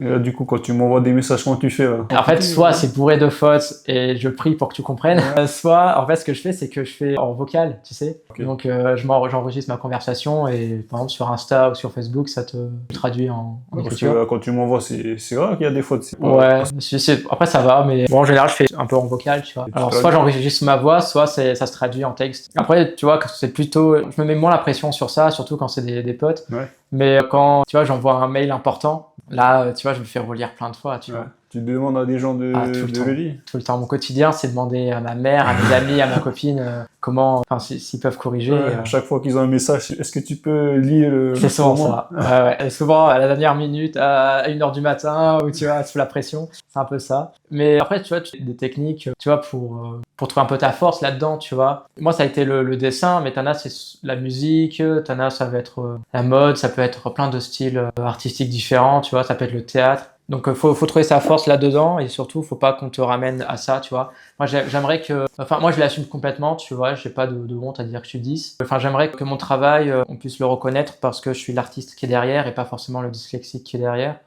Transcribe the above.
Et là, du coup, quand tu m'envoies des messages, comment tu fais là? En fait, soit c'est bourré de fautes et je prie pour que tu comprennes, soit en fait ce que je fais c'est que je fais en vocal, tu sais. Ok. Donc j'enregistre ma conversation et par exemple sur Insta ou sur Facebook ça te traduit en Ouais, parce que écriture. quand tu m'envoies, c'est rare qu'il y a des fautes. C'est pas... Ouais, après ça va, mais bon, en général je fais un peu en vocal, tu vois. Et tu Alors soit traduis. j'enregistre ma voix, soit ça se traduit en texte. Après, tu vois, quand c'est plutôt, je me mets moins la pression sur ça, surtout quand c'est des potes. Ouais, Mais quand, tu vois, j'envoie un mail important, là, tu vois, je me fais relire plein de fois, tu ouais. vois. Tu demandes à des gens Ah, tout le de temps. relire. Tout le temps. Mon quotidien, c'est demander à ma mère, à mes amis, à ma copine, comment, enfin, s'ils peuvent corriger. Ouais, à chaque fois qu'ils ont un message, est-ce que tu peux lire C'est souvent pour moi? ça. Ouais, ouais. Et souvent, à la dernière minute, à 1h du matin, ou tu vois, sous la pression, c'est un peu ça. Mais après, tu vois, tu as des techniques, tu vois, pour trouver un peu ta force là-dedans, tu vois. Moi, ça a été le dessin, mais t'en as, c'est la musique, t'en as, ça va être la mode, ça peut être plein de styles artistiques différents, tu vois, ça peut être le théâtre. Donc, faut trouver sa force là-dedans, et surtout, faut pas qu'on te ramène à ça, tu vois. Moi, j'aimerais que, enfin, moi, je l'assume complètement, tu vois, j'ai pas de honte à dire que je suis 10. Enfin, j'aimerais que mon travail, on puisse le reconnaître parce que je suis l'artiste qui est derrière et pas forcément le dyslexique qui est derrière.